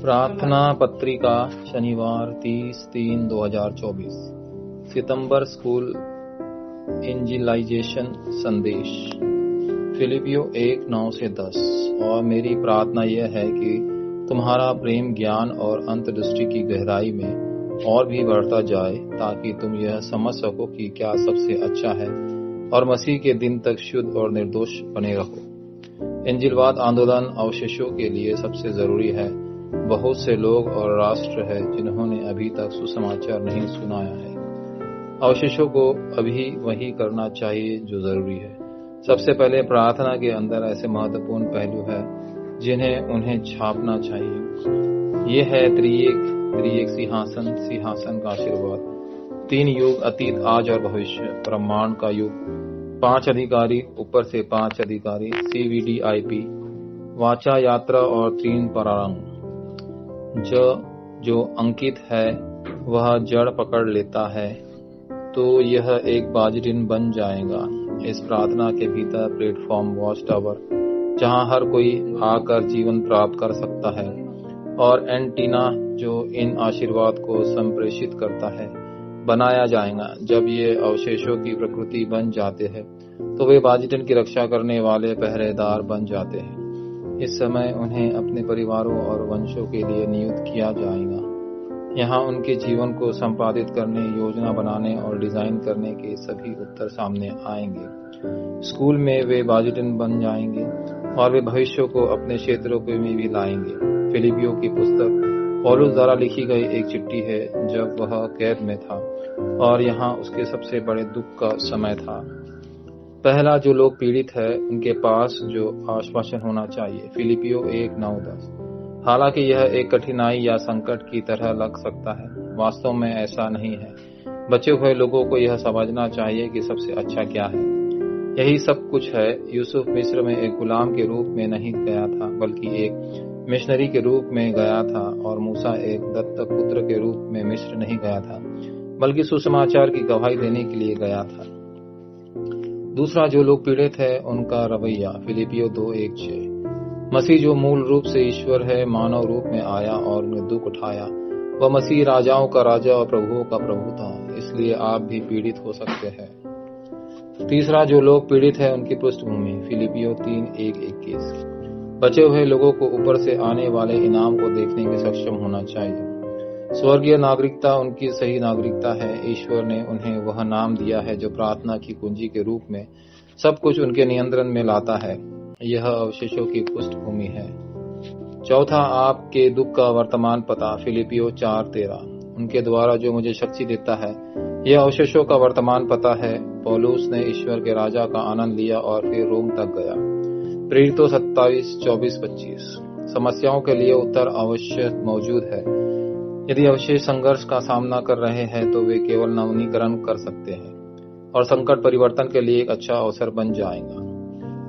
प्रार्थना पत्रिका शनिवार 30/3/2024 सितंबर स्कूल इंजिलाइजेशन संदेश फिलिपियो 1:9-10। और मेरी प्रार्थना यह है कि तुम्हारा प्रेम ज्ञान और अंतर्दृष्टि की गहराई में और भी बढ़ता जाए, ताकि तुम यह समझ सको कि क्या सबसे अच्छा है और मसीह के दिन तक शुद्ध और निर्दोष बने रहो। इंजिलवाद आंदोलन अवशेषों के लिए सबसे जरूरी है। बहुत से लोग और राष्ट्र हैं जिन्होंने अभी तक सुसमाचार नहीं सुनाया है। अवशेषों को अभी वही करना चाहिए जो जरूरी है। सबसे पहले प्रार्थना के अंदर ऐसे महत्वपूर्ण पहलू है जिन्हें उन्हें छापना चाहिए। ये है त्रिएक सिंहासन का आशीर्वाद, 3 युग, अतीत, आज और भविष्य, ब्रह्मांड का युग, 5 अधिकारी, ऊपर से 5 अधिकारी, CVDIP, वाचा, यात्रा और 3 परारंग। जो अंकित है वह जड़ पकड़ लेता है तो यह एक बाजरिन बन जाएगा। इस प्रार्थना के भीतर प्लेटफॉर्म, वॉच टावर, जहां हर कोई आकर जीवन प्राप्त कर सकता है, और एंटीना जो इन आशीर्वाद को संप्रेषित करता है, बनाया जाएगा। जब ये अवशेषों की प्रकृति बन जाते हैं तो वे बाजिटन की रक्षा करने वाले पहरेदार बन जाते हैं। इस समय उन्हें अपने परिवारों और वंशों के लिए नियुक्त किया जाएगा। यहाँ उनके जीवन को संपादित करने, योजना बनाने और डिजाइन करने के सभी उत्तर सामने आएंगे। स्कूल में वे बाजिटन बन जाएंगे और वे भविष्य को अपने क्षेत्रों में भी लाएंगे। फिलिपियो की पुस्तक पौलुस द्वारा लिखी गई एक चिट्ठी है जब वह कैद में था और यहाँ उसके सबसे बड़े दुख का समय था। पहला, जो लोग पीड़ित है उनके पास जो आश्वासन होना चाहिए। फिलिपियो 1:9-10। हालांकि यह एक कठिनाई या संकट की तरह लग सकता है, वास्तव में ऐसा नहीं है। बचे हुए लोगों को यह समझना चाहिए कि सबसे अच्छा क्या है। यही सब कुछ है। यूसुफ मिस्र में एक गुलाम के रूप में नहीं गया था, बल्कि एक मिशनरी के रूप में गया था। और मूसा एक दत्तक पुत्र के रूप में मिस्र नहीं गया था, बल्कि सुसमाचार की गवाही देने के लिए गया था। दूसरा, जो लोग पीड़ित है उनका रवैया। फिलिपियो 2:1-6। मसीह जो मूल रूप से ईश्वर है, मानव रूप में आया और उन्हें दुख उठाया। वह मसीह राजाओं का राजा और प्रभुओं का प्रभु था, इसलिए आप भी पीड़ित हो सकते हैं। तीसरा, जो लोग पीड़ित है उनकी पृष्ठभूमि। फिलिपियो 3:1-21। बचे हुए लोगों को ऊपर से आने वाले इनाम को देखने के सक्षम होना चाहिए। स्वर्गीय नागरिकता उनकी सही नागरिकता है। ईश्वर ने उन्हें वह नाम दिया है जो प्रार्थना की कुंजी के रूप में सब कुछ उनके नियंत्रण में लाता है। यह अवशेषों की पृष्ठभूमि है। चौथा, आपके दुख का वर्तमान पता। फिलिपियो 4:13। उनके द्वारा जो मुझे शक्ति देता है, यह अवशेषों का वर्तमान पता है। पौलुस ने ईश्वर के राजा का आनंद लिया और फिर रोम तक गया। प्रेरितों 27:24-25। समस्याओं के लिए उत्तर अवश्य मौजूद है। यदि अवशेष संघर्ष का सामना कर रहे हैं तो वे केवल नवीनीकरण कर सकते हैं और संकट परिवर्तन के लिए एक अच्छा अवसर बन जाएगा।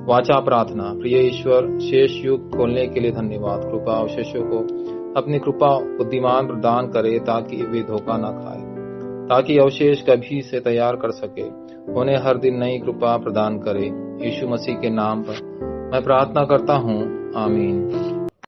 वाचा प्रार्थना। प्रिय ईश्वर, शेष युग खोलने के लिए धन्यवाद। कृपा अवशेषों को अपनी कृपा बुद्धिमान प्रदान करे ताकि वे धोखा न खाए, ताकि अवशेष कभी से तैयार कर सके। उन्हें हर दिन नई कृपा प्रदान करे। यीशु मसीह के नाम पर मैं प्रार्थना करता हूँ, आमीन।